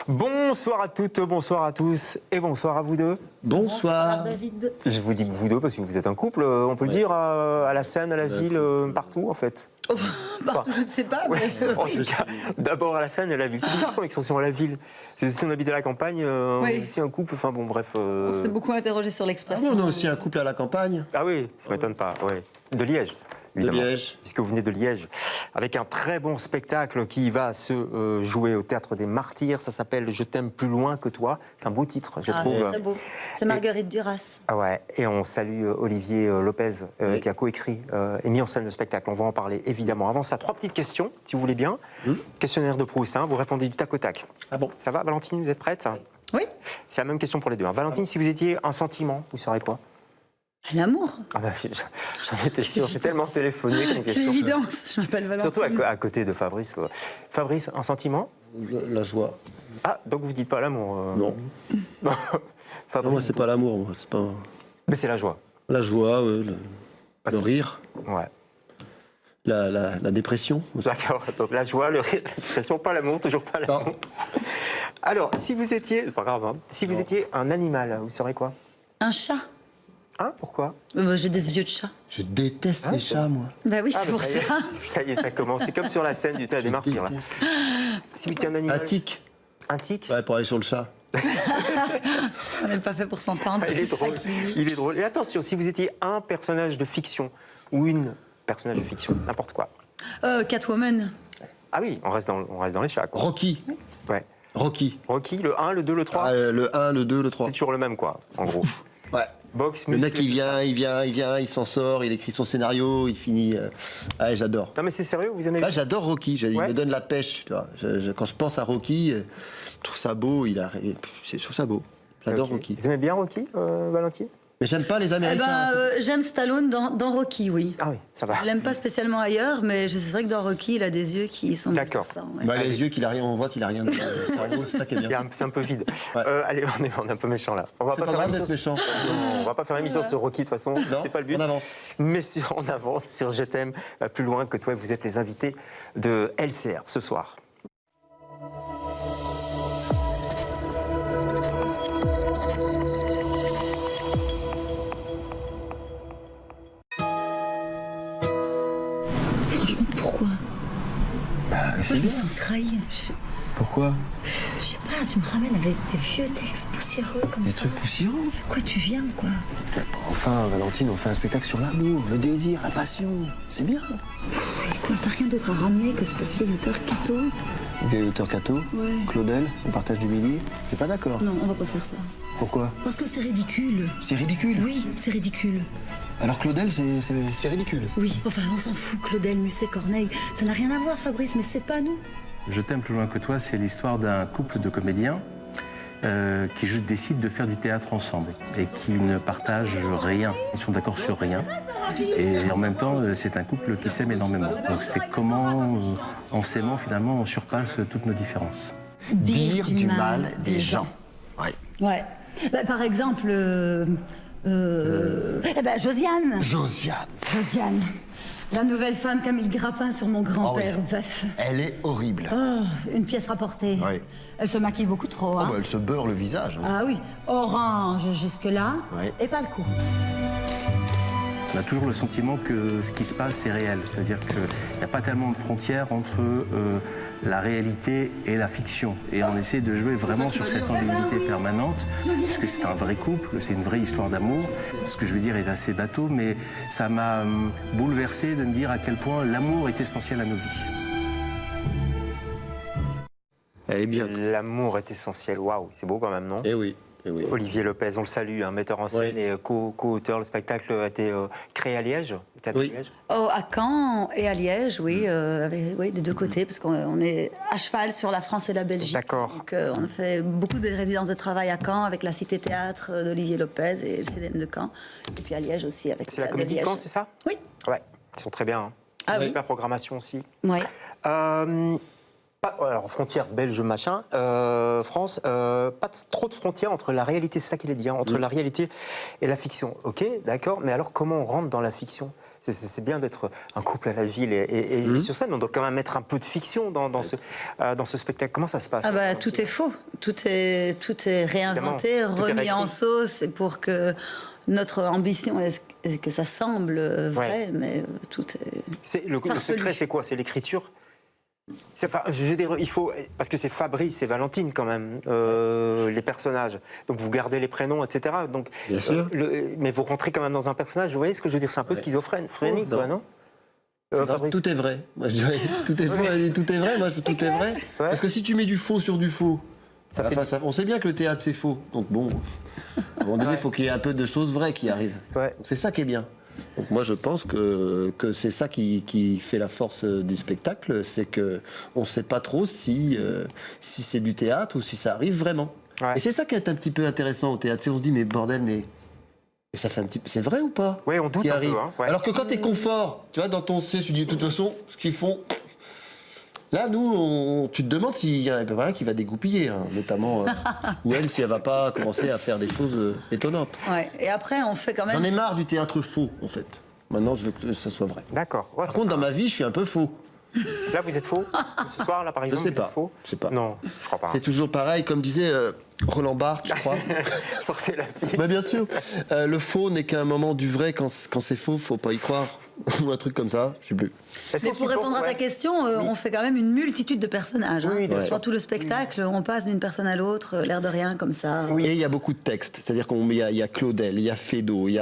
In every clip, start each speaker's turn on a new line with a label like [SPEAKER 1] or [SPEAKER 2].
[SPEAKER 1] Bonsoir à toutes, bonsoir à tous et bonsoir à vous deux.
[SPEAKER 2] Bonsoir.
[SPEAKER 3] David.
[SPEAKER 1] Je vous dis vous deux parce que vous êtes un couple, on peut le dire, à la scène, à la ville, partout en fait.
[SPEAKER 3] Oh, partout, je ne sais pas.
[SPEAKER 1] Ouais,
[SPEAKER 3] Mais...
[SPEAKER 1] en tout cas, d'abord à la scène et à la ville. C'est bizarre comme expression, à la ville. Si on habite à la campagne, on est aussi un couple, enfin bon, bref.
[SPEAKER 3] On s'est beaucoup interrogé sur l'expression.
[SPEAKER 2] On a aussi un couple à la campagne.
[SPEAKER 1] Ah oui, ça m'étonne pas, ouais. De Liège. Évidemment,
[SPEAKER 2] de Liège.
[SPEAKER 1] Puisque vous venez de Liège, avec un très bon spectacle qui va se jouer au Théâtre des Martyrs. Ça s'appelle « Je t'aime plus loin que toi ». C'est un beau titre, je trouve.
[SPEAKER 3] C'est très beau. C'est Marguerite Duras.
[SPEAKER 1] Ah ouais, et on salue Olivier Lopez, qui a coécrit et mis en scène le spectacle. On va en parler, évidemment. Avant ça, 3 petites questions, si vous voulez bien. Questionnaire de Proust, vous répondez du tac au tac.
[SPEAKER 2] Ah bon?
[SPEAKER 1] Ça va, Valentine, vous êtes prête?
[SPEAKER 3] Oui.
[SPEAKER 1] C'est la même question pour les deux. Valentine, si vous étiez un sentiment, vous saurez quoi?
[SPEAKER 3] L'amour.
[SPEAKER 1] Ah bah, j'en étais sûr, c'est tellement téléphoné comme question.
[SPEAKER 3] L'évidence, je m'appelle Valentine.
[SPEAKER 1] Surtout à côté de Fabrice. Quoi. Fabrice, un sentiment?
[SPEAKER 2] La joie.
[SPEAKER 1] Ah, donc vous dites pas l'amour
[SPEAKER 2] Non.
[SPEAKER 1] Fabrice,
[SPEAKER 2] Non, moi, c'est pas l'amour, moi. C'est pas...
[SPEAKER 1] Mais c'est la joie.
[SPEAKER 2] La joie, le rire,
[SPEAKER 1] Ouais.
[SPEAKER 2] la dépression aussi.
[SPEAKER 1] D'accord, donc la joie, le rire, la dépression, pas l'amour, toujours pas l'amour.
[SPEAKER 2] Non.
[SPEAKER 1] Alors, si vous étiez, c'est pas grave, si vous étiez un animal, vous saurez quoi?
[SPEAKER 3] Un chat.
[SPEAKER 1] Hein, pourquoi?
[SPEAKER 3] J'ai des yeux de chat.
[SPEAKER 2] Je déteste les chats, moi.
[SPEAKER 3] Bah oui,
[SPEAKER 1] Ah,
[SPEAKER 3] c'est pour
[SPEAKER 1] ça y est,
[SPEAKER 3] ça.
[SPEAKER 1] ça y est, ça commence. C'est comme sur la scène du Théâtre des Martyrs. Là.
[SPEAKER 2] Déteste.
[SPEAKER 1] Si vous étiez un animal.
[SPEAKER 2] Un tic.
[SPEAKER 1] Un tic?
[SPEAKER 2] Ouais, pour aller sur le chat.
[SPEAKER 3] On n'est pas fait pour s'entendre.
[SPEAKER 1] Il est
[SPEAKER 3] c'est ça
[SPEAKER 1] drôle. Il est drôle. Et attention, si vous étiez un personnage de fiction ou une personnage de fiction, n'importe quoi.
[SPEAKER 3] Catwoman.
[SPEAKER 1] Ah oui, on reste dans les chats, quoi.
[SPEAKER 2] Rocky.
[SPEAKER 1] Ouais.
[SPEAKER 2] Rocky.
[SPEAKER 1] Rocky, le 1, le 2, le 3.
[SPEAKER 2] Ah, le 1, le 2, le 3.
[SPEAKER 1] C'est toujours le même, quoi, en gros.
[SPEAKER 2] Ouais.
[SPEAKER 1] Boxe,
[SPEAKER 2] Le
[SPEAKER 1] muscle,
[SPEAKER 2] mec, il vient, il s'en sort, il écrit son scénario, il finit. Ah, j'adore.
[SPEAKER 1] Non, mais c'est sérieux, vous aimez?
[SPEAKER 2] Ah, j'adore Rocky, il
[SPEAKER 1] Ouais.
[SPEAKER 2] me donne la pêche. Tu vois. Quand je pense à Rocky, je trouve ça beau, je trouve ça beau. J'adore
[SPEAKER 1] Ok.
[SPEAKER 2] Rocky.
[SPEAKER 1] Vous aimez bien Rocky, Valentine?
[SPEAKER 2] Mais j'aime pas les Américains.
[SPEAKER 3] J'aime Stallone dans Rocky, oui.
[SPEAKER 1] Ah oui, ça va.
[SPEAKER 3] Je l'aime pas spécialement ailleurs, mais c'est vrai que dans Rocky, il a des yeux qui sont...
[SPEAKER 1] D'accord.
[SPEAKER 3] pour ça, ouais.
[SPEAKER 2] Bah, les yeux qu'il a rien, on voit qu'il a rien de cerveau, c'est ça qui est bien.
[SPEAKER 1] C'est un peu vide.
[SPEAKER 2] Ouais.
[SPEAKER 1] Allez, on est un peu méchant là. On va
[SPEAKER 2] C'est pas
[SPEAKER 1] faire
[SPEAKER 2] grave
[SPEAKER 1] une
[SPEAKER 2] d'être
[SPEAKER 1] émission
[SPEAKER 2] méchant.
[SPEAKER 1] Non, on va pas faire une émission sur Rocky de toute façon,
[SPEAKER 2] Non,
[SPEAKER 1] c'est pas le but.
[SPEAKER 2] on avance.
[SPEAKER 1] Mais on avance sur Je t'aime plus loin que toi. Vous êtes les invités de LCR ce soir.
[SPEAKER 3] Franchement, pourquoi?
[SPEAKER 2] C'est
[SPEAKER 3] Je me
[SPEAKER 2] bien.
[SPEAKER 3] sens trahie.
[SPEAKER 2] Pourquoi?
[SPEAKER 3] Je sais pas, tu me ramènes avec des vieux textes poussiéreux comme
[SPEAKER 2] Des
[SPEAKER 3] ça.
[SPEAKER 2] trucs poussiéreux.
[SPEAKER 3] Quoi, tu viens, quoi?
[SPEAKER 2] Enfin, Valentine, on fait un spectacle sur l'amour, le désir, la passion. C'est bien.
[SPEAKER 3] Et quoi, t'as rien d'autre à ramener que cette vieille auteur Cato?
[SPEAKER 2] Vieille auteur Cato,
[SPEAKER 3] Ouais.
[SPEAKER 2] Claudel, on partage du midi. T'es pas d'accord?
[SPEAKER 3] Non, on va pas faire ça.
[SPEAKER 2] Pourquoi?
[SPEAKER 3] Parce que c'est ridicule.
[SPEAKER 2] C'est ridicule.
[SPEAKER 3] Oui, c'est ridicule.
[SPEAKER 2] Alors Claudel, c'est ridicule.
[SPEAKER 3] Oui, enfin, on s'en fout, Claudel, Musset, Corneille. Ça n'a rien à voir, Fabrice, mais c'est pas nous.
[SPEAKER 4] Je t'aime plus loin que toi, c'est l'histoire d'un couple de comédiens qui juste décident de faire du théâtre ensemble et qui ne partagent rien. Ils sont d'accord sur rien. Et en même temps, c'est un couple qui s'aime énormément. Donc c'est comment, en s'aimant, finalement, on surpasse toutes nos différences.
[SPEAKER 3] Dire du mal des gens.
[SPEAKER 2] Ouais.
[SPEAKER 3] Ouais. Bah, par exemple, Josiane. Josiane. La nouvelle femme Camille Grappin sur mon grand-père veuf.
[SPEAKER 2] Elle est horrible.
[SPEAKER 3] Oh, une pièce rapportée.
[SPEAKER 2] Ouais.
[SPEAKER 3] Elle se maquille beaucoup trop, hein.
[SPEAKER 2] Elle se beurre le visage.
[SPEAKER 3] Ah oui, orange jusque-là,
[SPEAKER 2] Ouais.
[SPEAKER 3] et pas le coup.
[SPEAKER 4] On a toujours le sentiment que ce qui se passe, c'est réel. C'est-à-dire qu'il n'y a pas tellement de frontières entre la réalité et la fiction. Et on essaie de jouer vraiment sur cette ambiguïté permanente, puisque c'est un vrai couple, c'est une vraie histoire d'amour. Ce que je vais dire est assez bateau, mais ça m'a bouleversé de me dire à quel point l'amour est essentiel à nos vies.
[SPEAKER 2] Elle est bien.
[SPEAKER 1] L'amour est essentiel. Waouh, c'est beau quand même, non?
[SPEAKER 2] Eh oui. Eh oui.
[SPEAKER 1] Olivier Lopez, on le salue, un metteur en scène et co-auteur. Le spectacle a été créé à Liège, au Théâtre de Liège.
[SPEAKER 3] Oh, à Caen et à Liège, oui, oui, des deux côtés, parce qu'on est à cheval sur la France et la Belgique.
[SPEAKER 1] D'accord.
[SPEAKER 3] Donc on a fait beaucoup de résidences de travail à Caen avec la Cité Théâtre d'Olivier Lopez et le CDM de Caen. Et puis à Liège aussi avec
[SPEAKER 1] C'est la Comédie de Caen, c'est ça?
[SPEAKER 3] Oui.
[SPEAKER 1] Ouais, ils sont très bien. Hein.
[SPEAKER 3] Ah oui.
[SPEAKER 1] Super programmation aussi.
[SPEAKER 3] Oui.
[SPEAKER 1] Alors, frontières belge, machin, France, pas trop de frontières entre la réalité, c'est ça qu'il a dit, hein, entre la réalité et la fiction. Ok, d'accord, mais alors comment on rentre dans la fiction? C'est bien d'être un couple à la ville et sur scène, mais on doit quand même mettre un peu de fiction dans ce spectacle. Comment ça se passe?
[SPEAKER 3] Ah bah tout est faux. tout est réinventé,
[SPEAKER 1] Évidemment, tout est
[SPEAKER 3] remis en
[SPEAKER 1] réécrit.
[SPEAKER 3] sauce, et pour que notre ambition est que ça semble vrai, mais tout est
[SPEAKER 1] Le
[SPEAKER 3] farfelu.
[SPEAKER 1] secret, c'est quoi? C'est l'écriture? Je veux dire, il faut, parce que c'est Fabrice et Valentine quand même, les personnages. Donc vous gardez les prénoms, etc. Donc,
[SPEAKER 2] Bien sûr.
[SPEAKER 1] Mais vous rentrez quand même dans un personnage. Vous voyez ce que je veux dire? C'est un peu schizophrène, phrénique,
[SPEAKER 2] non.
[SPEAKER 1] quoi, non?
[SPEAKER 2] Non,
[SPEAKER 1] Fabrice.
[SPEAKER 2] tout est vrai. Moi, je dirais tout est vrai. Tout est vrai. Moi, je tout est vrai.
[SPEAKER 1] Ouais.
[SPEAKER 2] Parce que si tu mets du faux sur du faux, on sait bien que le théâtre c'est faux. Donc bon, à un moment donné, il faut qu'il y ait un peu de choses vraies qui arrivent.
[SPEAKER 1] Ouais.
[SPEAKER 2] C'est ça qui est bien. Donc moi, je pense que c'est ça qui fait la force du spectacle, c'est que on sait pas trop si c'est du théâtre ou si ça arrive vraiment.
[SPEAKER 1] Ouais.
[SPEAKER 2] Et c'est ça qui est un petit peu intéressant au théâtre. C'est on se dit mais bordel, mais ça fait un petit peu. C'est vrai ou pas?
[SPEAKER 1] Ouais, on doute
[SPEAKER 2] qui
[SPEAKER 1] un
[SPEAKER 2] arrive.
[SPEAKER 1] peu, hein, ouais.
[SPEAKER 2] Alors que quand t'es confort, tu vois, dans ton C, tu dis de toute façon, ce qu'ils font. Là, nous, tu te demandes s'il y a un peu rien qui va dégoupiller, hein, notamment ou elle, si elle va pas commencer à faire des choses étonnantes.
[SPEAKER 3] Ouais. Et après, on fait quand même.
[SPEAKER 2] J'en ai marre du théâtre faux, en fait. Maintenant, je veux que ça soit vrai.
[SPEAKER 1] D'accord. Ouais,
[SPEAKER 2] Par contre, dans ma vie, je suis un peu faux.
[SPEAKER 1] Là, vous êtes faux? Ce soir, là, par exemple,
[SPEAKER 2] sais
[SPEAKER 1] vous êtes
[SPEAKER 2] pas.
[SPEAKER 1] faux?
[SPEAKER 2] Je sais pas.
[SPEAKER 1] Non, je crois pas.
[SPEAKER 2] C'est toujours pareil, comme disait Roland Barthes, je crois.
[SPEAKER 1] Sortez la vie.
[SPEAKER 2] Bah, bien sûr. Le faux n'est qu'un moment du vrai. Quand c'est faux, faut pas y croire. Ou un truc comme ça, je sais plus.
[SPEAKER 1] Est-ce
[SPEAKER 3] Mais
[SPEAKER 1] qu'on
[SPEAKER 3] pour
[SPEAKER 1] supporte-
[SPEAKER 3] répondre à ta
[SPEAKER 1] ouais.
[SPEAKER 3] question, on fait quand même une multitude de personnages.
[SPEAKER 1] Oui, bien
[SPEAKER 3] Sur
[SPEAKER 1] sûr.
[SPEAKER 3] tout le spectacle, on passe d'une personne à l'autre, l'air de rien, comme ça.
[SPEAKER 1] Oui.
[SPEAKER 2] Et il y a beaucoup de textes. C'est-à-dire qu'il y a Claudel, il y a Fédo, il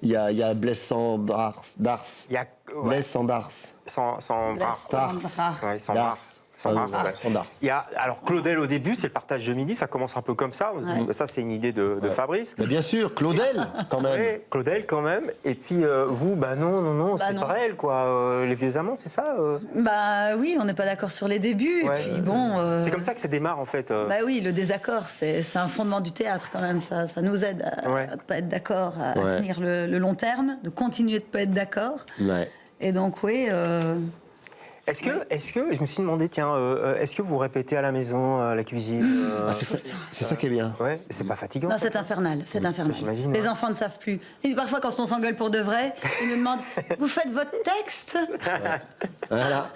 [SPEAKER 2] y a Blaise Sandars.
[SPEAKER 1] Il y a
[SPEAKER 2] Blaise Sandars.
[SPEAKER 1] sans Barre.
[SPEAKER 3] Sandars.
[SPEAKER 1] Ouais, sans
[SPEAKER 2] Dars.
[SPEAKER 1] Barre. Sans Barre, ouais.
[SPEAKER 2] Sandars.
[SPEAKER 1] Il y a, alors Claudel au début, c'est le partage de midi, ça commence un peu comme ça. On se dit,
[SPEAKER 3] Ouais.
[SPEAKER 1] bah, ça c'est une idée de Fabrice.
[SPEAKER 2] Mais bien sûr, Claudel, quand même.
[SPEAKER 1] Ouais, Claudel quand même. Et puis vous, bah non,
[SPEAKER 3] Bah
[SPEAKER 1] c'est
[SPEAKER 3] non.
[SPEAKER 1] pas elle quoi. Les vieux amants, c'est ça
[SPEAKER 3] Bah oui, on n'est pas d'accord sur les débuts.
[SPEAKER 1] Ouais.
[SPEAKER 3] Et puis bon.
[SPEAKER 1] C'est comme ça que ça démarre en fait.
[SPEAKER 3] Bah oui, le désaccord, c'est un fondement du théâtre quand même. Ça nous aide à
[SPEAKER 1] Ouais.
[SPEAKER 3] ne pas être d'accord, à
[SPEAKER 2] Ouais.
[SPEAKER 3] tenir le long terme, de continuer de ne pas être d'accord.
[SPEAKER 2] Ouais.
[SPEAKER 3] Et donc oui.
[SPEAKER 1] Est-ce que, je me suis demandé, tiens, est-ce que vous répétez à la maison, à la cuisine
[SPEAKER 2] Ah, c'est ça qui est bien.
[SPEAKER 1] Ouais, c'est pas fatigant.
[SPEAKER 3] Non,
[SPEAKER 1] ça
[SPEAKER 3] c'est infernal, c'est infernal.
[SPEAKER 1] J'imagine,
[SPEAKER 3] Les
[SPEAKER 1] ouais.
[SPEAKER 3] enfants ne savent plus. Et parfois, quand on s'engueule pour de vrai, ils nous demandent « Vous faites votre texte ?»
[SPEAKER 2] Voilà.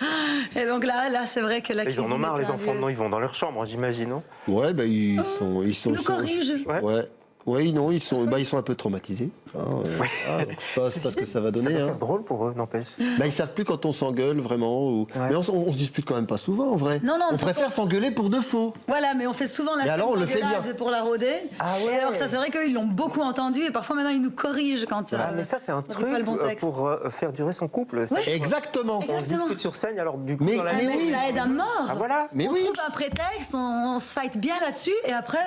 [SPEAKER 3] Et donc là c'est vrai que la
[SPEAKER 1] Ils en ont
[SPEAKER 3] cuisine
[SPEAKER 1] marre,
[SPEAKER 3] est
[SPEAKER 1] les
[SPEAKER 3] un
[SPEAKER 1] enfants,
[SPEAKER 3] lieu-
[SPEAKER 1] non, ils vont dans leur chambre, j'imagine, non?
[SPEAKER 2] Ouais, bah, ils sont.
[SPEAKER 3] Ils nous corrigent.
[SPEAKER 1] Ouais.
[SPEAKER 2] Ouais. Oui, non, ils sont un peu traumatisés. Hein, voilà, donc c'est pas ce que ça va
[SPEAKER 1] Ça
[SPEAKER 2] donner.
[SPEAKER 1] doit
[SPEAKER 2] Hein.
[SPEAKER 1] faire drôle pour eux, n'empêche.
[SPEAKER 2] Bah, ils savent plus quand on s'engueule vraiment.
[SPEAKER 1] Ouais.
[SPEAKER 2] Mais on se dispute quand même pas souvent en vrai.
[SPEAKER 3] Non,
[SPEAKER 2] on
[SPEAKER 3] c'est
[SPEAKER 2] préfère
[SPEAKER 3] pas-
[SPEAKER 2] s'engueuler pour de faux.
[SPEAKER 3] Voilà, mais on fait souvent la
[SPEAKER 2] Mais
[SPEAKER 3] scène
[SPEAKER 2] alors, on le fait
[SPEAKER 3] d'engueulade
[SPEAKER 2] bien.
[SPEAKER 3] pour la rôder.
[SPEAKER 1] Ah ouais.
[SPEAKER 3] Et alors ça, c'est vrai qu'ils l'ont beaucoup entendu et parfois maintenant ils nous corrigent quand
[SPEAKER 1] Ah, mais ça, c'est un
[SPEAKER 3] on dit
[SPEAKER 1] truc
[SPEAKER 3] pas le bon texte.
[SPEAKER 1] pour faire durer son couple.
[SPEAKER 3] Oui.
[SPEAKER 2] Exactement.
[SPEAKER 1] On se
[SPEAKER 3] Exactement.
[SPEAKER 1] dispute sur scène, alors du coup,
[SPEAKER 2] Mais-
[SPEAKER 1] dans la
[SPEAKER 3] Ah,
[SPEAKER 1] nuit,
[SPEAKER 3] mais
[SPEAKER 2] oui.
[SPEAKER 3] ça aide à mort.
[SPEAKER 1] Ah, voilà.
[SPEAKER 2] Mais
[SPEAKER 3] on
[SPEAKER 2] oui.
[SPEAKER 3] trouve un prétexte, on se fight bien là-dessus et après,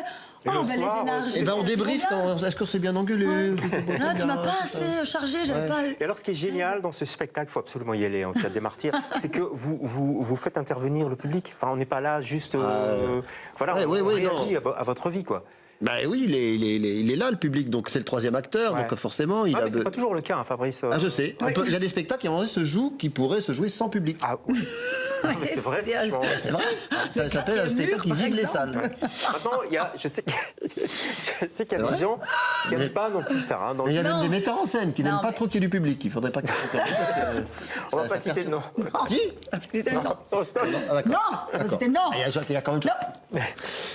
[SPEAKER 1] Et le
[SPEAKER 3] les
[SPEAKER 1] soir,
[SPEAKER 3] énergies.
[SPEAKER 2] Et ben on
[SPEAKER 3] ça
[SPEAKER 2] débriefe.
[SPEAKER 3] vont bien.
[SPEAKER 2] Est-ce qu'on s'est bien engueulé?
[SPEAKER 3] Là, tu m'as pas assez chargé, j'avais pas.
[SPEAKER 1] Et alors, ce qui est génial dans ce spectacle, il faut absolument y aller en Théâtre des Martyrs, c'est que vous faites intervenir le public. Enfin, on n'est pas là juste. Voilà,
[SPEAKER 2] Ouais,
[SPEAKER 1] on
[SPEAKER 2] ouais, ouais,
[SPEAKER 1] réagit à votre vie, quoi.
[SPEAKER 2] Bah oui, il est là le public, donc c'est le troisième acteur,
[SPEAKER 1] Ouais.
[SPEAKER 2] donc forcément il
[SPEAKER 1] Ah,
[SPEAKER 2] a.
[SPEAKER 1] mais c'est pas toujours le cas, hein, Fabrice.
[SPEAKER 2] Ah je sais. Il y a des spectacles qui à un moment donné, se jouent qui pourraient se jouer sans public.
[SPEAKER 1] Ah, oui. Non, mais c'est vrai, franchement.
[SPEAKER 2] C'est vrai. Ça s'appelle un spectacle qui
[SPEAKER 3] Mur, par
[SPEAKER 2] vide les
[SPEAKER 3] exemple.
[SPEAKER 2] salles.
[SPEAKER 1] Maintenant, je sais qu'il y a des gens qui n'aiment pas non plus ça. Hein, dans
[SPEAKER 2] Mais il y a
[SPEAKER 1] le-
[SPEAKER 2] même
[SPEAKER 3] Non.
[SPEAKER 2] des metteurs en scène qui
[SPEAKER 3] Non,
[SPEAKER 2] n'aiment pas
[SPEAKER 3] mais-
[SPEAKER 2] trop qu'il y ait du public. Il faudrait pas qu'il y ait
[SPEAKER 1] On va pas citer de nom.
[SPEAKER 2] Si.
[SPEAKER 3] C'était non.
[SPEAKER 1] Non, stop.
[SPEAKER 2] Ah, d'accord.
[SPEAKER 3] Non,
[SPEAKER 2] D'accord.
[SPEAKER 3] c'était non.
[SPEAKER 2] Ah, il y a quand même.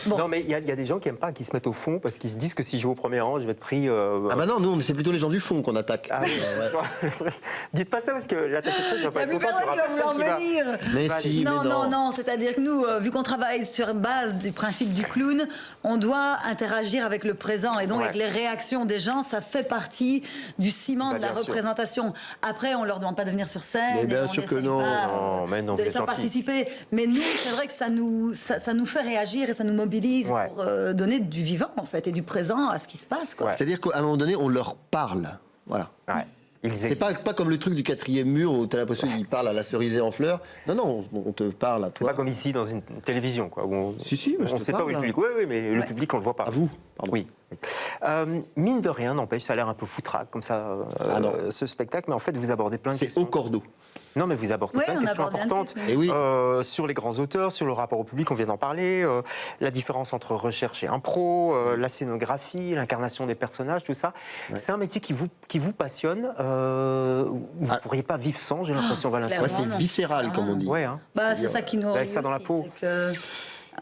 [SPEAKER 3] Bon.
[SPEAKER 1] Non, mais il y a des gens qui n'aiment pas, qui se mettent au fond parce qu'ils se disent que si je joue au premier rang, je vais être pris.
[SPEAKER 2] Ah bah non, nous c'est plutôt les gens du fond qu'on attaque.
[SPEAKER 1] Ah, dites pas ça parce que l'attaché de presse va
[SPEAKER 3] Il
[SPEAKER 1] pas
[SPEAKER 3] n'y a
[SPEAKER 1] être
[SPEAKER 3] plus
[SPEAKER 1] content.
[SPEAKER 3] personne qui va vouloir venir.
[SPEAKER 2] Mais
[SPEAKER 1] Bah,
[SPEAKER 2] si,
[SPEAKER 3] Non,
[SPEAKER 2] mais
[SPEAKER 3] non, non, c'est-à-dire que nous, vu qu'on travaille sur base du principe du clown, on doit interagir avec le présent et donc
[SPEAKER 1] Ouais.
[SPEAKER 3] avec les réactions des gens, ça fait partie du ciment
[SPEAKER 1] Bah,
[SPEAKER 3] de la
[SPEAKER 1] bien sûr.
[SPEAKER 3] représentation. Après, on leur demande pas de venir sur scène.
[SPEAKER 2] Mais
[SPEAKER 3] et
[SPEAKER 2] bien
[SPEAKER 3] on
[SPEAKER 2] sûr que
[SPEAKER 3] essaye
[SPEAKER 2] non.
[SPEAKER 3] pas,
[SPEAKER 1] Non, mais non,
[SPEAKER 3] de
[SPEAKER 1] vous
[SPEAKER 3] les
[SPEAKER 1] êtes
[SPEAKER 3] faire
[SPEAKER 1] gentil.
[SPEAKER 3] participer. Mais nous, c'est vrai que ça nous fait réagir et ça nous mobilise
[SPEAKER 1] Ouais.
[SPEAKER 3] pour donner du vivant en fait et du présent à ce qui se passe. Quoi.
[SPEAKER 1] Ouais.
[SPEAKER 2] C'est-à-dire qu'à un moment donné, on leur parle. Voilà.
[SPEAKER 1] Ouais. Ils
[SPEAKER 2] C'est pas comme le truc du quatrième mur où tu as l'impression qu'il parle à la cerisier en fleurs. Non, non, on te parle à
[SPEAKER 1] C'est
[SPEAKER 2] toi.
[SPEAKER 1] pas comme ici dans une télévision, quoi. Où on,
[SPEAKER 2] Si, mais je
[SPEAKER 1] on
[SPEAKER 2] te
[SPEAKER 1] sait pas
[SPEAKER 2] parle,
[SPEAKER 1] où est le
[SPEAKER 2] là.
[SPEAKER 1] public. Oui, oui, mais le
[SPEAKER 3] Ouais.
[SPEAKER 1] public, on le voit pas.
[SPEAKER 2] À vous, pardon.
[SPEAKER 1] Oui. Mine de rien, n'empêche, ça a l'air un peu foutraque comme ça,
[SPEAKER 2] Ah non.
[SPEAKER 1] ce spectacle, mais en fait, vous abordez plein de
[SPEAKER 2] C'est
[SPEAKER 1] questions.
[SPEAKER 2] au cordeau.
[SPEAKER 1] Non, mais vous abordez
[SPEAKER 3] Oui,
[SPEAKER 1] plein de
[SPEAKER 3] on
[SPEAKER 1] questions
[SPEAKER 3] aborde bien de
[SPEAKER 1] importantes
[SPEAKER 3] questions.
[SPEAKER 2] Et oui.
[SPEAKER 1] sur les grands auteurs, sur le rapport au public, on vient d'en parler, la différence entre recherche et impro, la scénographie, l'incarnation des personnages, tout ça. C'est un métier qui vous passionne. Vous ne pourriez pas vivre sans, j'ai l'impression, Valentin.
[SPEAKER 3] clairement.
[SPEAKER 2] Ouais, c'est
[SPEAKER 3] non.
[SPEAKER 2] viscéral, comme on dit.
[SPEAKER 1] Ouais, hein.
[SPEAKER 3] Bah, c'est ça qui nous
[SPEAKER 1] Avec
[SPEAKER 3] réunit
[SPEAKER 1] ça dans la
[SPEAKER 3] aussi,
[SPEAKER 1] peau.
[SPEAKER 3] c'est que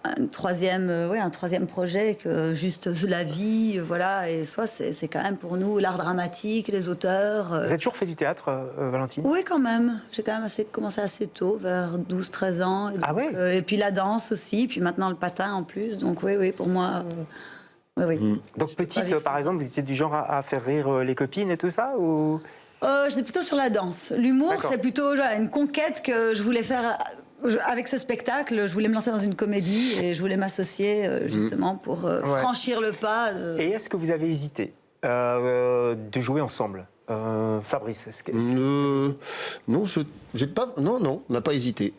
[SPEAKER 3] un troisième projet que juste la vie, voilà. Et soit c'est quand même pour nous l'art dramatique, les auteurs.
[SPEAKER 1] Vous avez toujours fait du théâtre, Valentine?
[SPEAKER 3] Oui, quand même. J'ai quand même commencé assez tôt, vers 12-13 ans. Et donc,
[SPEAKER 1] Ah ouais
[SPEAKER 3] et puis la danse aussi, puis maintenant le patin en plus. Donc oui, pour moi, oui.
[SPEAKER 1] Donc petite, par exemple, vous étiez du genre à faire rire les copines et tout ça ou...
[SPEAKER 3] J'étais plutôt sur la danse. L'humour,
[SPEAKER 1] D'accord.
[SPEAKER 3] c'est plutôt une conquête que je voulais faire. Avec ce spectacle, je voulais me lancer dans une comédie et je voulais m'associer justement pour franchir le pas.
[SPEAKER 1] Et est-ce que vous avez hésité de jouer ensemble, Fabrice?
[SPEAKER 2] Non, j'ai pas. Non, on n'a pas hésité.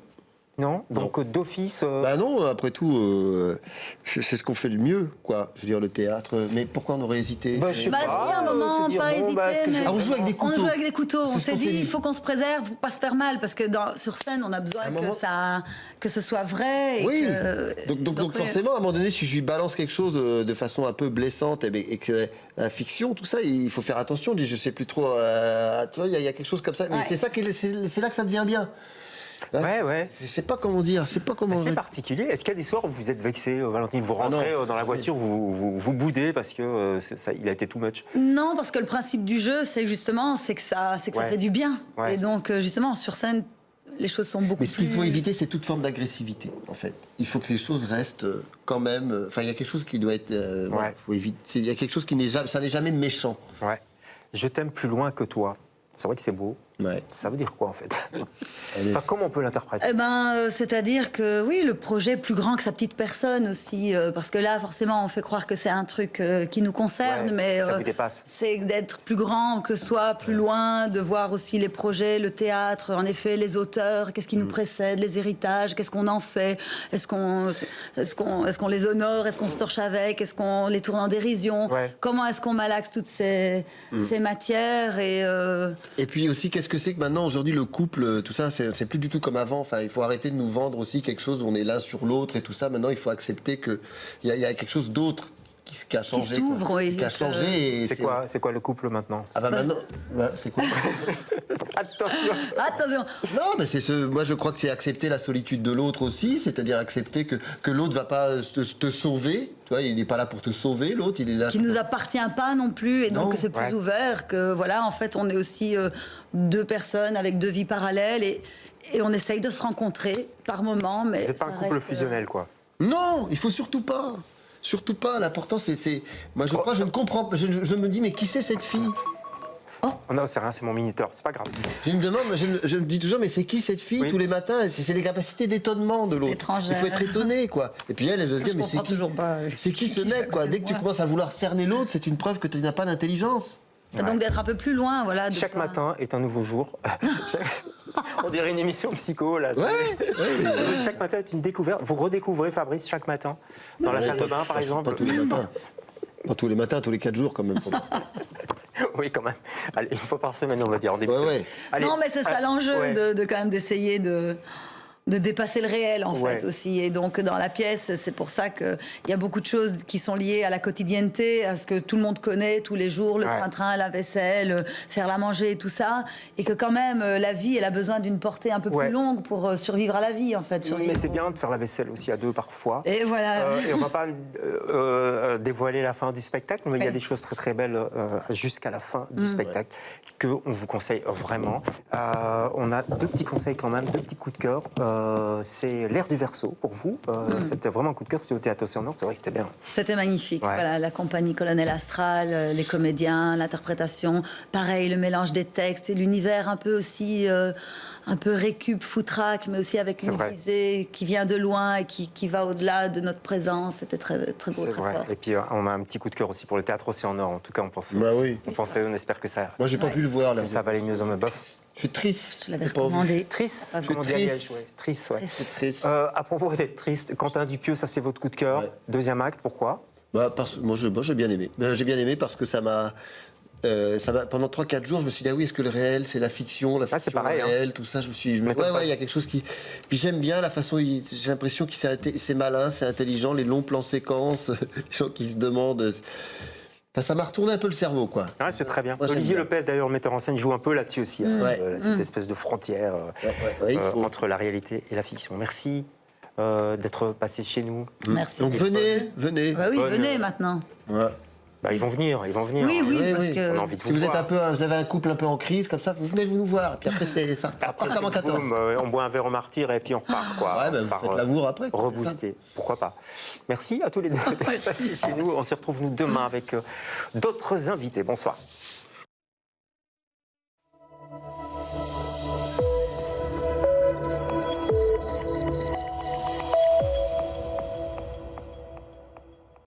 [SPEAKER 1] Non. Donc d'office.
[SPEAKER 2] Bah non, après tout, c'est ce qu'on fait le mieux, quoi. Je veux dire, le théâtre. Mais pourquoi on aurait hésité?
[SPEAKER 1] Bah, je sais
[SPEAKER 3] Bah
[SPEAKER 1] pas,
[SPEAKER 3] si, à un moment,
[SPEAKER 1] se dire,
[SPEAKER 3] pas
[SPEAKER 1] bon,
[SPEAKER 3] hésiter.
[SPEAKER 1] bah, est-ce que
[SPEAKER 3] mais...
[SPEAKER 1] je-
[SPEAKER 2] Ah, on joue avec des couteaux.
[SPEAKER 3] On joue avec des couteaux.
[SPEAKER 2] C'est
[SPEAKER 3] On
[SPEAKER 2] ce
[SPEAKER 3] s'est
[SPEAKER 2] qu'on s'est
[SPEAKER 3] dit,
[SPEAKER 2] dit.
[SPEAKER 3] il faut qu'on se préserve pour pas se faire mal, parce que sur scène, on a besoin
[SPEAKER 2] À un moment-
[SPEAKER 3] que ce soit vrai. Et
[SPEAKER 2] Oui.
[SPEAKER 3] que-
[SPEAKER 2] Donc
[SPEAKER 3] ouais.
[SPEAKER 2] forcément, à un moment donné, si je lui balance quelque chose de façon un peu blessante et que la fiction, tout ça, il faut faire attention. Je sais plus trop. Tu vois, il y a quelque chose comme ça. Mais
[SPEAKER 3] Ouais.
[SPEAKER 2] c'est ça c'est là que ça devient bien.
[SPEAKER 1] Ouais.
[SPEAKER 2] Je sais pas comment dire. C'est pas comment.
[SPEAKER 1] C'est particulier. Est-ce qu'il y a des soirs où vous êtes vexé, Valentine? Vous rentrez
[SPEAKER 2] non.
[SPEAKER 1] dans la voiture, vous boudez parce que il a été too much.
[SPEAKER 3] Non, parce que le principe du jeu, c'est justement, c'est que ça
[SPEAKER 1] Ouais.
[SPEAKER 3] fait du bien.
[SPEAKER 1] Ouais.
[SPEAKER 3] Et donc, justement, sur scène, les choses sont beaucoup
[SPEAKER 2] Mais ce qu'il
[SPEAKER 3] plus...
[SPEAKER 2] faut éviter, c'est toute forme d'agressivité, en fait. Il faut que les choses restent quand même. Enfin, il y a quelque chose qui doit être. Voilà, faut éviter. Il y a quelque chose qui n'est jamais. Ça n'est jamais méchant.
[SPEAKER 1] Ouais. Je t'aime plus loin que toi. C'est vrai que c'est beau.
[SPEAKER 2] Ouais.
[SPEAKER 1] Ça veut dire quoi en fait?
[SPEAKER 2] Allez.
[SPEAKER 1] Enfin, comment on peut l'interpréter?
[SPEAKER 3] Eh ben, c'est-à-dire que oui, le projet est plus grand que sa petite personne aussi, parce que là, forcément, on fait croire que c'est un truc qui nous concerne,
[SPEAKER 1] Ouais,
[SPEAKER 3] mais
[SPEAKER 1] ça vous dépasse.
[SPEAKER 3] c'est d'être plus grand que soi, plus loin, de voir aussi les projets, le théâtre, en effet, les auteurs, qu'est-ce qui nous précède, les héritages, qu'est-ce qu'on en fait, est-ce qu'on les honore, est-ce qu'on se torche avec, est-ce qu'on les tourne en dérision,
[SPEAKER 1] Ouais.
[SPEAKER 3] comment est-ce qu'on malaxe toutes ces matières
[SPEAKER 2] Et puis aussi, qu'est-ce que c'est que maintenant, aujourd'hui, le couple, tout ça, c'est plus du tout comme avant. Enfin, il faut arrêter de nous vendre aussi quelque chose où on est l'un sur l'autre et tout ça. Maintenant, il faut accepter qu'il y a quelque chose d'autre qui a changé.
[SPEAKER 3] s'ouvre,
[SPEAKER 2] quoi.
[SPEAKER 3] oui.
[SPEAKER 2] Qui a changé. Et
[SPEAKER 1] C'est quoi le couple maintenant?
[SPEAKER 2] Ah bah maintenant, c'est quoi?
[SPEAKER 1] Attention.
[SPEAKER 3] attention.
[SPEAKER 2] Non, mais moi je crois que c'est accepter la solitude de l'autre aussi, c'est-à-dire accepter que l'autre va pas te sauver. Tu vois, il n'est pas là pour te sauver, l'autre, il est là.
[SPEAKER 3] Qui nous appartient pas non plus, et donc
[SPEAKER 2] Non,
[SPEAKER 3] c'est plus
[SPEAKER 1] ouais.
[SPEAKER 3] ouvert, que voilà, en fait, on est aussi deux personnes avec deux vies parallèles, et on essaye de se rencontrer par moment, mais
[SPEAKER 1] Vous n'êtes pas un
[SPEAKER 3] ça
[SPEAKER 1] couple
[SPEAKER 3] reste,
[SPEAKER 1] fusionnel, quoi.
[SPEAKER 2] Non, il faut surtout pas. Surtout pas. L'important, c'est. Moi, je crois, je ne comprends pas. Je me dis, mais qui c'est cette fille?
[SPEAKER 1] Oh non, c'est rien, c'est mon minuteur, c'est pas grave.
[SPEAKER 2] Je me demande, je me dis toujours, mais c'est qui cette fille
[SPEAKER 1] Oui.
[SPEAKER 2] tous les matins? C'est les capacités d'étonnement de l'autre.
[SPEAKER 3] Étrangère.
[SPEAKER 2] Il faut être étonné, quoi. Et puis elle va se dire,
[SPEAKER 3] Je
[SPEAKER 2] mais c'est
[SPEAKER 3] comprends
[SPEAKER 2] qui?
[SPEAKER 3] toujours pas.
[SPEAKER 2] C'est qui ce mec, quoi? Dès que tu commences à vouloir cerner l'autre, c'est une preuve que tu n'as pas d'intelligence.
[SPEAKER 3] Donc d'être un peu plus loin, voilà. de
[SPEAKER 1] Chaque
[SPEAKER 3] pas-
[SPEAKER 1] matin est un nouveau jour. On dirait une émission psycho, là. tu sais.
[SPEAKER 2] Ouais.
[SPEAKER 1] Chaque matin est une découverte. Vous redécouvrez Fabrice chaque matin dans la salle de bain, par exemple.
[SPEAKER 2] Pas tous les matins. Pas tous les matins, tous les 4 jours, quand même.
[SPEAKER 1] Oui, quand même. Allez, une fois par semaine, on va dire en début.
[SPEAKER 2] Ouais.
[SPEAKER 1] Allez.
[SPEAKER 3] Non, mais c'est ça l'enjeu,
[SPEAKER 1] Ouais.
[SPEAKER 3] de quand même d'essayer de dépasser le réel, en
[SPEAKER 1] Ouais.
[SPEAKER 3] fait, aussi. Et donc, dans la pièce, c'est pour ça qu'il y a beaucoup de choses qui sont liées à la quotidienneté, à ce que tout le monde connaît tous les jours, le
[SPEAKER 1] Ouais.
[SPEAKER 3] train-train, la vaisselle, faire la manger, tout ça. Et que quand même, la vie, elle a besoin d'une portée un peu
[SPEAKER 1] Ouais.
[SPEAKER 3] plus longue pour survivre à la vie, en fait.
[SPEAKER 1] Mais c'est bien de faire la vaisselle aussi à deux parfois.
[SPEAKER 3] Et voilà.
[SPEAKER 1] Et on va pas dévoiler la fin du spectacle, mais il y a
[SPEAKER 3] Ouais.
[SPEAKER 1] des choses très très belles jusqu'à la fin du spectacle qu'on vous conseille vraiment. On a deux petits conseils quand même, deux petits coups de cœur. C'est L'Air du Verseau pour vous. C'était vraiment un coup de cœur, c'était au Théâtre Océan Nord, c'est vrai que c'était bien.
[SPEAKER 3] C'était magnifique.
[SPEAKER 1] Ouais.
[SPEAKER 3] Voilà, la compagnie Colonel Astral, les comédiens, l'interprétation. Pareil, le mélange des textes et l'univers un peu aussi, un peu récup, foutraque, mais aussi avec
[SPEAKER 1] C'est
[SPEAKER 3] une
[SPEAKER 1] vrai.
[SPEAKER 3] visée qui vient de loin et qui va au-delà de notre présence. C'était très, très beau,
[SPEAKER 1] C'est
[SPEAKER 3] très
[SPEAKER 1] vrai.
[SPEAKER 3] fort.
[SPEAKER 1] Et puis on a un petit coup de cœur aussi pour le Théâtre Océan Nord. En tout cas, on pensait,
[SPEAKER 2] Bah oui.
[SPEAKER 1] on espère que ça,
[SPEAKER 2] Moi, j'ai pas pu le voir, là.
[SPEAKER 1] que ça va aller mieux dans le bof.
[SPEAKER 2] Je suis triste.
[SPEAKER 3] Je l'avais
[SPEAKER 2] J'ai pas envie.
[SPEAKER 3] recommandé.
[SPEAKER 1] Triste,
[SPEAKER 3] Ah,
[SPEAKER 1] comme on dit à
[SPEAKER 2] triste.
[SPEAKER 1] Liège, ouais. Triste, ouais.
[SPEAKER 2] C'est triste.
[SPEAKER 1] À propos d'être triste, Quentin Dupieux, ça c'est votre coup de cœur.
[SPEAKER 2] Ouais.
[SPEAKER 1] Deuxième acte, pourquoi?
[SPEAKER 2] Moi, j'ai bien aimé. J'ai bien aimé parce que ça m'a. Pendant 3-4 jours, je me suis dit, ah oui, est-ce que le réel, c'est la fiction,
[SPEAKER 1] c'est
[SPEAKER 2] fiction,
[SPEAKER 1] pareil,
[SPEAKER 2] le réel, tout ça.
[SPEAKER 1] m'étonne pas.
[SPEAKER 2] Ouais, il y a quelque chose qui. Puis j'aime bien la façon. J'ai l'impression que c'est malin, c'est intelligent, les longs plans séquences, les gens qui se demandent. Enfin, ça m'a retourné un peu le cerveau, quoi.
[SPEAKER 1] Ouais, c'est très bien.
[SPEAKER 2] Moi, j'aime
[SPEAKER 1] Olivier
[SPEAKER 2] bien.
[SPEAKER 1] Lopez, d'ailleurs, metteur en scène, joue un peu là-dessus aussi, hein,
[SPEAKER 2] Ouais.
[SPEAKER 1] cette espèce de frontière
[SPEAKER 2] Ouais, il faut.
[SPEAKER 1] entre la réalité et la fiction. Merci, d'être passés chez nous.
[SPEAKER 3] Merci.
[SPEAKER 2] Donc venez.
[SPEAKER 3] Bah oui,
[SPEAKER 1] Bonne-
[SPEAKER 3] venez maintenant.
[SPEAKER 2] Ouais.
[SPEAKER 1] Bah, ils vont venir.
[SPEAKER 3] Oui,
[SPEAKER 2] Oui,
[SPEAKER 3] parce
[SPEAKER 2] oui.
[SPEAKER 3] que...
[SPEAKER 1] On a envie de
[SPEAKER 2] Si
[SPEAKER 1] vous
[SPEAKER 2] vous
[SPEAKER 1] voir.
[SPEAKER 2] vous avez un couple un peu en crise comme ça, vous venez nous voir. Puis après c'est ça.
[SPEAKER 1] Après,
[SPEAKER 2] comme en
[SPEAKER 1] c'est
[SPEAKER 2] 14.
[SPEAKER 1] boum, on boit un verre au martyr et puis on repart, quoi.
[SPEAKER 2] Ouais, bah,
[SPEAKER 1] On
[SPEAKER 2] vous
[SPEAKER 1] part,
[SPEAKER 2] faites l'amour après, quoi, c'est
[SPEAKER 1] Rebooster. Pourquoi pas. Merci à tous les deux d'être passés chez nous. On se retrouve nous demain avec d'autres invités. Bonsoir.